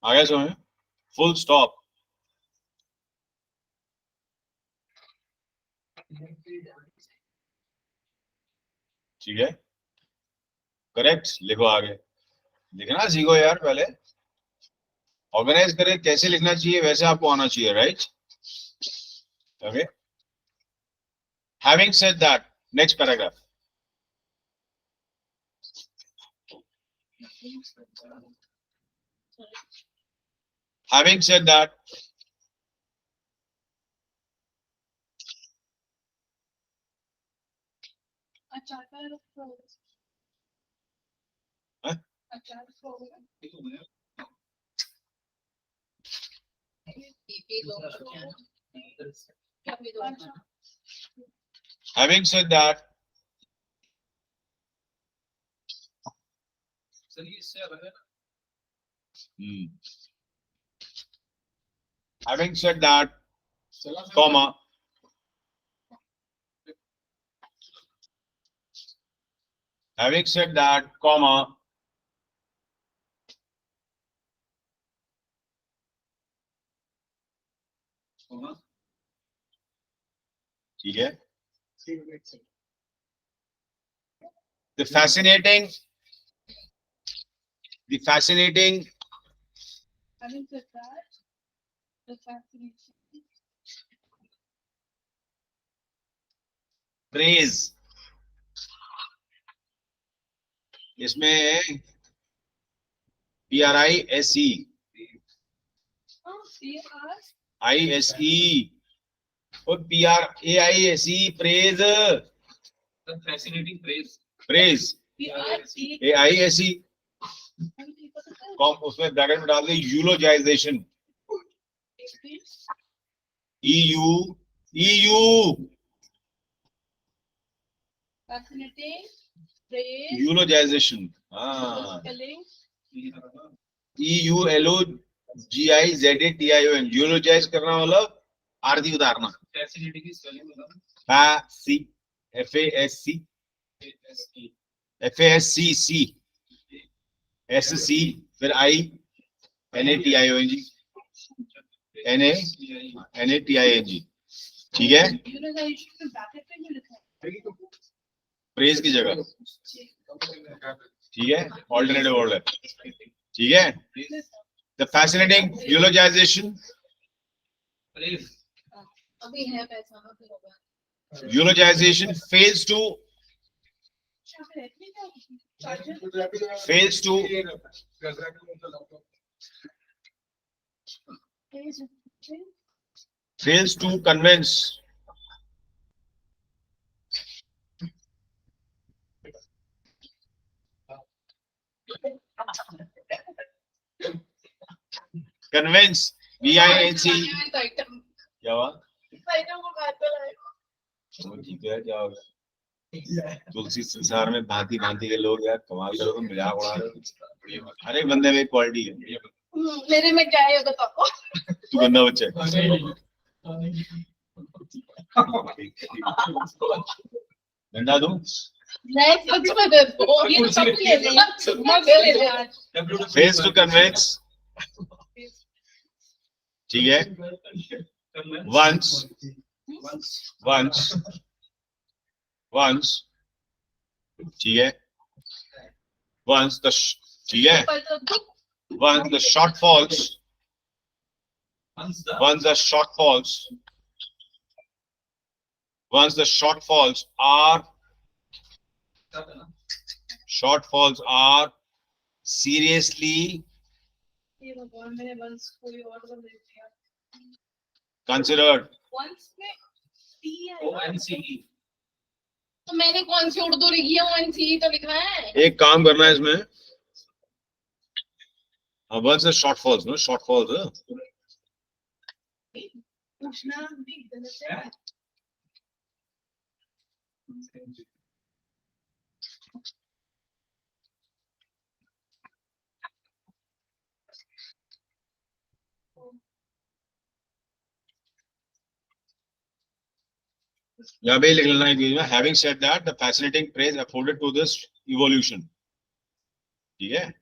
आगे समझ में? Full stop. ठीक है, करेक्ट, लिखो आगे. लिखना सीखो यार, पहले ऑर्गेनाइज करें, कैसे लिखना चाहिए वैसे आपको आना चाहिए, right? Okay. Having said that, next paragraph. Having said that, huh? Having said that, having said that, comma, having said that, comma, ठीक है, the fascinating Having said that, the fascination. praise, इसमें PRISE, ISE और PRAISE, praise, Fascinating praise. AISE, उसमें bracket में डाल दे यूलोजाइजेशन, EU. Fascinating. Praise. Eulogization. EULOGIZATION. Eulogize करना मतलब आरती उतारना. FASC. FASC. SC. फिर I. NATIONG. NATING. ठीक है. Eulogization में bracket पे क्यों लिखा है? प्रेज की जगह. ठीक है. ऑल्टरनेटिव वर्ड है. ठीक है. The fascinating eulogization. अभी है पैसा ना फिर होगा. Eulogization fails to convince VINC. क्या हुआ? ठीक है. क्या होगा? तुलसी संसार में भांति भांति के लोग यार कमाल करो. तुम मजाक उड़ा रहे हो. हर एक बंदे में एक क्वालिटी है. मेरे में क्या है बताओ. तू गंदा बच्चा है. डंडा दूं? मैं सच में दे दो. ये सब ले ले. मैं ले ले आज. Fails to convince. ठीक है. Once. ठीक है. Once the ठीक है. Once the shortfalls are seriously ये भगवान मैंने once कोई और तो दे दिया. considered. once में टी है. तो मैंने कौन सी उर्दू लिखी है? once ही तो लिखा है. एक काम करना है इसमें. Once the shortfalls, no shortfalls. पूछना भी गलत है. यहाँ पे लिख लेना है. Having said that, the fascinating praise afforded to this evolution. ठीक है.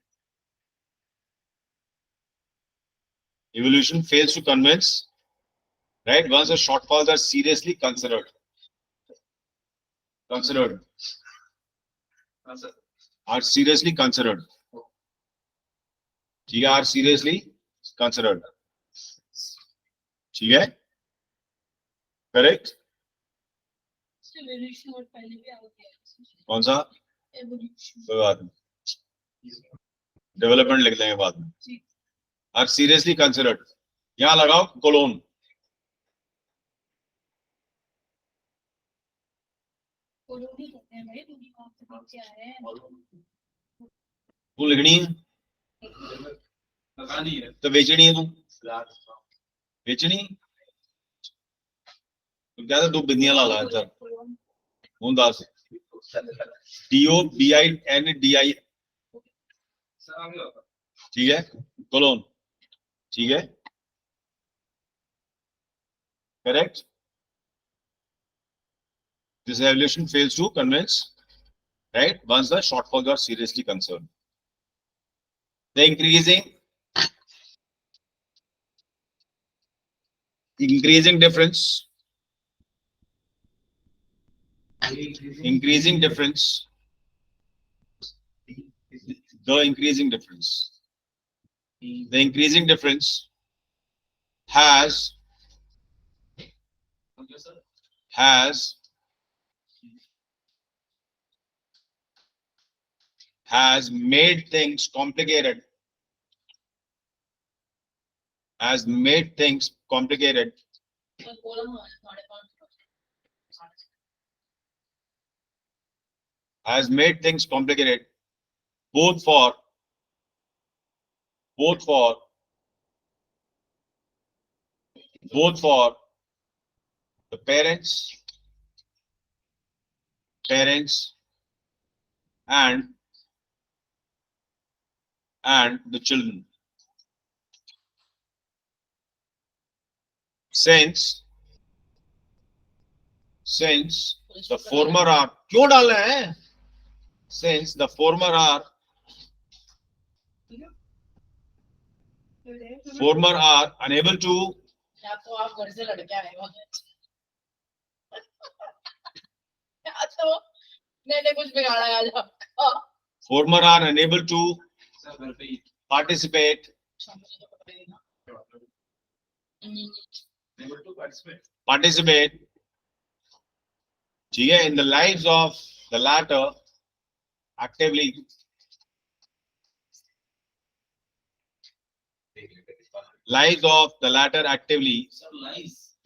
Evolution fails to convince, right? Once the shortfalls are seriously considered. Are seriously considered. ठीक है. Are seriously considered. ठीक है. Correct. Evolution और पहले भी आ गया. कौन सा? Evolution. कोई बात नहीं. डेवलपमेंट लिख लेंगे बाद में. Are seriously considered. यहाँ लगाओ कोलोन. कॉलोनी कहते हैं भाई. दूसरी कौन सी बात क्या है? तू लिखनी है तो बेचनी है. तू बेचनी तो क्या था. दो बिंदियां ला ला सर. मोहनदास. TOBINDI. ठीक है. कोलोन. ठीक है. Correct. This evolution fails to convince, right? Once the shortfalls are seriously concerned. The increasing difference. The increasing difference has made things complicated. Has made things complicated both for the parents and the children. Since the former are, क्यों डाल रहे हैं? Since the former are unable to या तो आप घर से लड़के आए हो या तो मैंने कुछ बिगाड़ा है आज आपका former are unable to participate ठीक है in the lives of the latter actively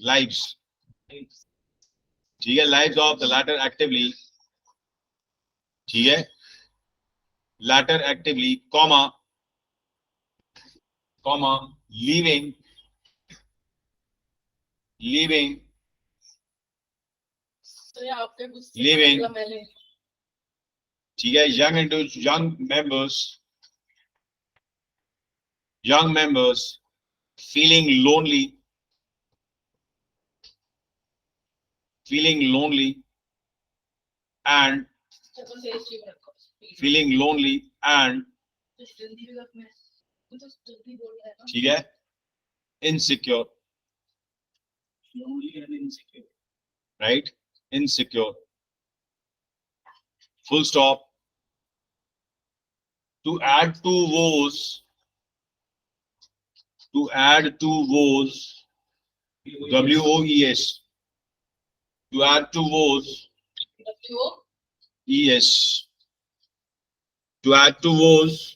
lives ठीक है lives of the latter actively ठीक है latter actively comma leaving तो ये आपके कुछ Leaving. मतलब मैंने ठीक है young members feeling lonely and तो से चीज रखो feeling lonely and तो जल्दी भी रख मैं तो जल्दी बोल रहा है ना ठीक है insecure right insecure full stop to add to woes WOES to add to woes क्यों ES to add to woes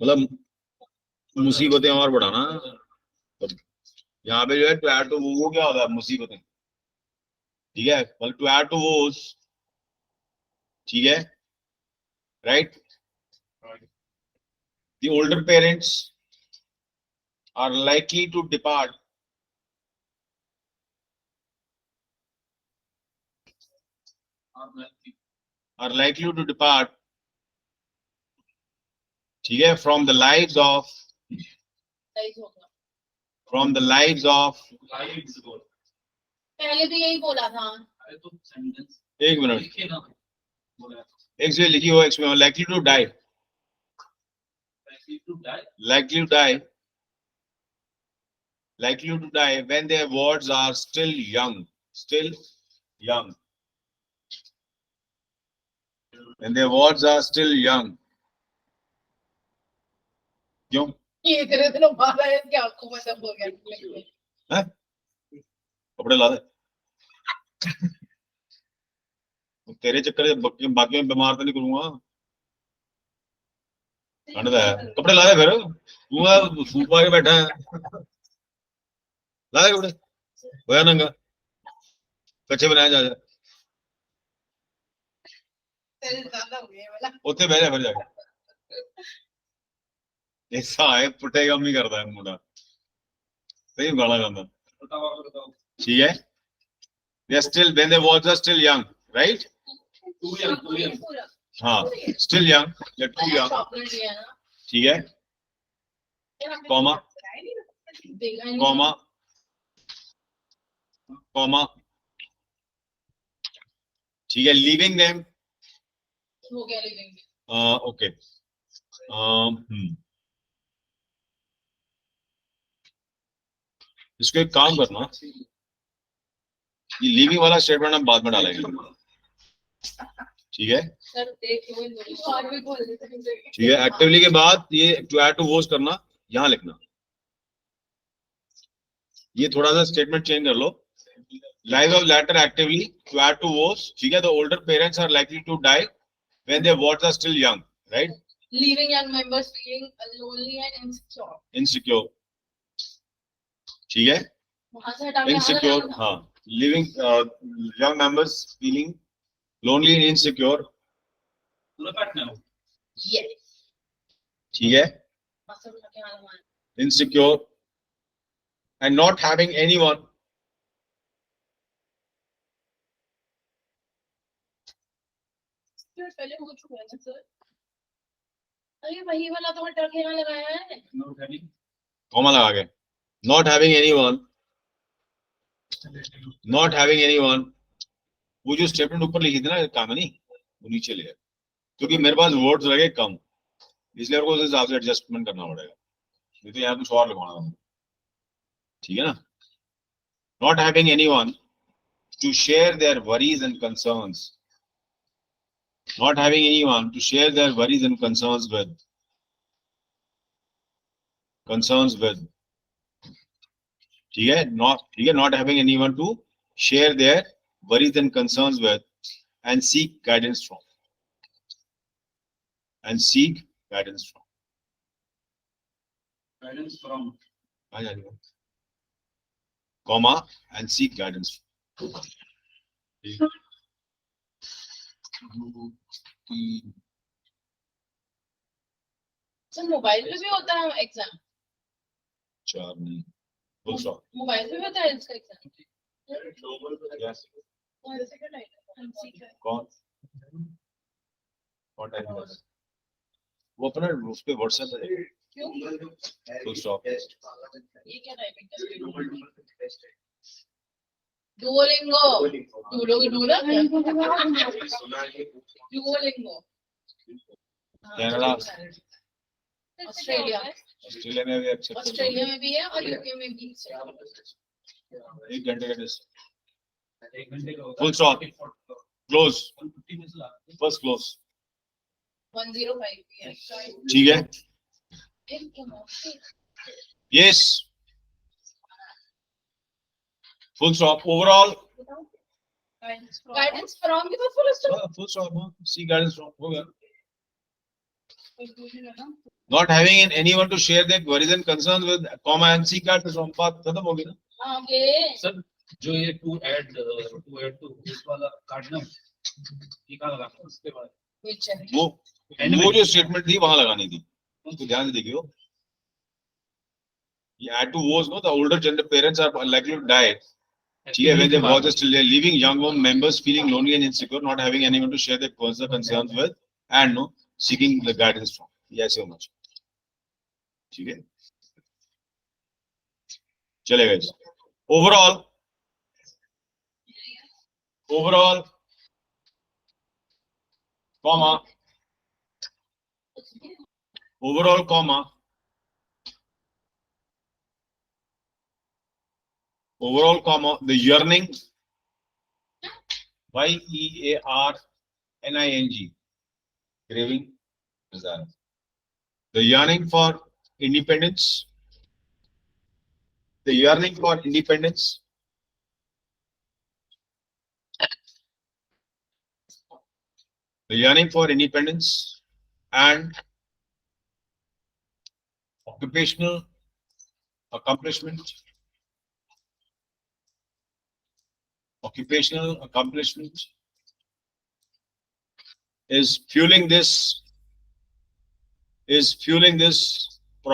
मतलब मुसीबतें और बढ़ाना यहाँ पे जो है टू ऐड टू वो क्या होता है मुसीबतें ठीक है मतलब टू ऐड टू वोस ठीक है right the older parents are likely to depart ठीक है from the lives of सही होगा पहले भी यही बोला था एक मिनट एक से लिखी हो इसमें likely to die when their wards are still young when their wards are still young क्यों ये इतने दिनों बाद आया कि आपको मतलब हो गया हैं कपड़े ला दे तेरे चक्कर में बाकी में बीमार तो नहीं करूंगा ठंड है कपड़े ला दे फिर तू सूट पा के बैठा है ला दे कपड़े होया नंगा कच्चे बनाया जा तेरे ज्यादा हो गया वाला ਉੱਥੇ ਬਹਿ ਜਾ ਫਿਰ ਜਾ ਕੇ ऐसा है पुट्टे काम नहीं करता है मुंडा सही गाना गाना ठीक है they are still when their wards are still young right पूरा हाँ still young they're too young chocolate लिया ना ठीक है कॉमा ठीक है leaving them हो गया लिविंग okay इसको एक काम करना ये लीविंग वाला स्टेटमेंट हम बाद में डालेंगे ठीक है सर देखो और भी बोल देते हैं ठीक है एक्टिवली के बाद ये टू ऐड टू वोज करना यहाँ लिखना ये थोड़ा सा स्टेटमेंट चेंज कर लो live of later actively to add to woes ठीक है the older parents are likely to die when their wards are still young right leaving young members feeling lonely and insecure ठीक है वहां से हटा के इनसिक्योर हाँ living young members feeling lonely and insecure yes ठीक है, insecure and not having anyone. पहले हो चुका है सर। अरे वही वाला तो टर्क यहाँ लगाया है। कॉमा लगा के not having anyone, not having anyone. वो जो स्टेटमेंट ऊपर लिखी थी ना कामनी, वो नीचे ले, क्योंकि मेरे पास वर्ड्स लगे कम, इसलिए मेरे को उस हिसाब से एडजस्टमेंट करना पड़ेगा, नहीं तो यहाँ कुछ और लगवाना है, ठीक है ना। Not having anyone to share their worries and concerns. Not having anyone to share their worries and concerns with. ठीक है, not having anyone to share their worries and concerns with and seek guidance from. Comma and seek guidance from. Sir mobile पे भी होता है exam? चार नहीं, full stop. Mobile पे भी होता है इसका एग्जाम? Yes. कौन टाइप का? वो अपना उस पे व्हाट्सएप है, full stop. ये क्या टाइपिंग कर रहे हो? Duolingo, Duolingo. कनाडा, ऑस्ट्रेलिया में भी एक्सेप्ट, ऑस्ट्रेलिया में भी है और यूके में भी है। 1 घंटे का test, full stop, close, first close, 105 भी है। ठीक है, yes, full stop, overall guidance from की तो full stop. Full stop, see guidance from हो गया. Not having anyone to share their worries and concerns with, comma and seek guidance from, बात खत्म हो गई ना. आगे सर जो ये टू ऐड टू इस वाला काटना ये कहाँ लगाना है उसके बाद which है? वो जो स्टेटमेंट थी वहां लगानी थी, तो ध्यान से देखियो. ये add to woes, no, the older gender parents are likely to die. ठीक है, when they watch us still leaving young home members feeling lonely and insecure, not having anyone to share their personal concerns with, and no seeking the guidance from. ये ऐसे होना चाहिए, ठीक है, चलेगा. Overall comma, the yearning, YEARNING, craving, desire, the yearning for independence, the yearning for independence, and occupational accomplishment is fueling this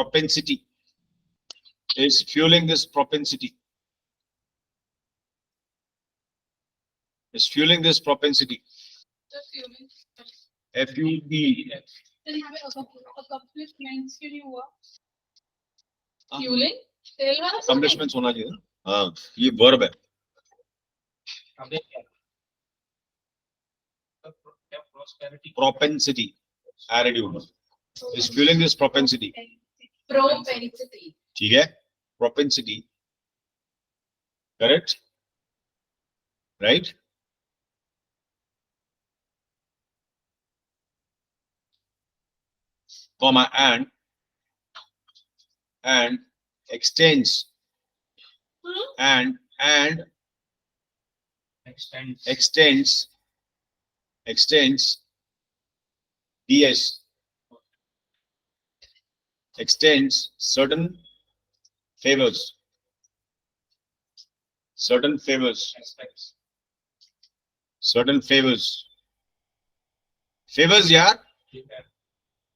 propensity. FUB. तो यहाँ पे accomplishments क्यों नहीं हुआ? Fueling तेल वाला सब है? accomplishments होना चाहिए ना. हाँ, ये verb है. Propensity, attitude is fueling this propensity. Propensity. ठीक है, propensity, correct, right? Comma and extends and extends DS, extends certain favors यार,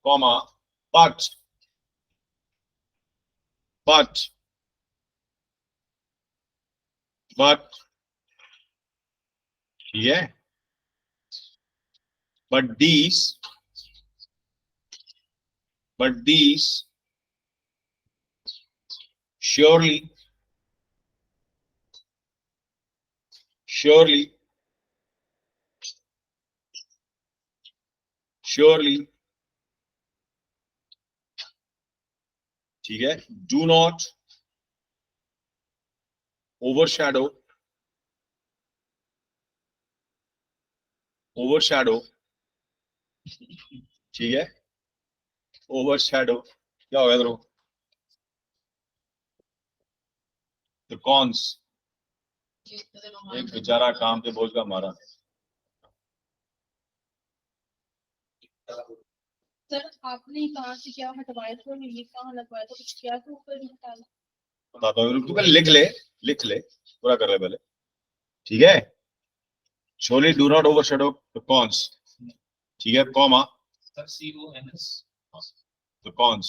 comma but yeah, but these surely ठीक है, do not overshadow ठीक है, overshadow क्या होगा इधर, the cons, एक बेचारा काम के बोझ का मारा, सर आपने कहाँ से क्या हटवाया था, ये कहाँ लगवाया था, कुछ किया तो ऊपर निकाला। बताता हूँ, तू पहले लिख ले पूरा कर ले पहले, ठीक है। surely do not overshadow the cons, ठीक है, comma sir CONS the cons,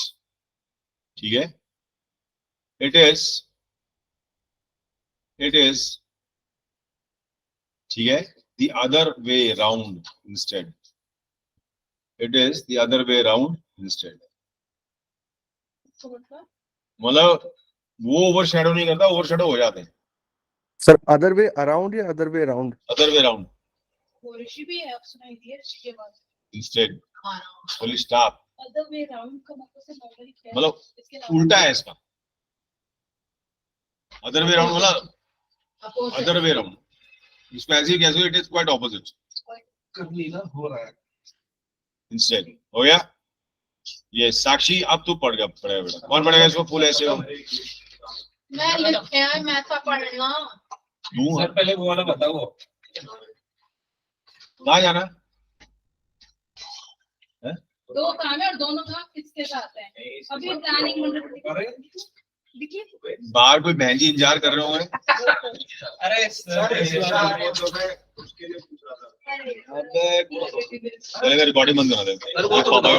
ठीक है, it is ठीक है, the other way round instead, it is the other way round instead, तो मतलब वो ओवरशैडो नहीं करता, ओवरशैडो हो जाते हैं, सर अदर वे अराउंड या other way around? Other way round Rishi भी है, सुनाई दिया ऋषि के बाद instead, full stop, other way round का मतलब से नॉर्मली क्या है, मतलब इसके अलावा उल्टा है इसका, अदर वे राउंड मतलब अदर वे राउंड, इसको ऐसे ही कैसे, इट इज क्वाइट ऑपोजिट, कर ली ना, हो रहा है इंस्टेड, हो गया ये। साक्षी अब तू पढ़ेगा बेटा, कौन पढ़ेगा इसको, फुल ऐसे हो मैं लिखते हैं, मैं तो पढ़ना तू सर, पहले वो वाला बताओ। कहाँ जाना है? दो काम है और दोनों काम किसके साथ है, अभी प्लानिंग देखिए बाहर कोई बहन जी इंतजार कर रहे होंगे, अरे सर चलेगा, रिकॉर्डिंग बंद करा दे, पापा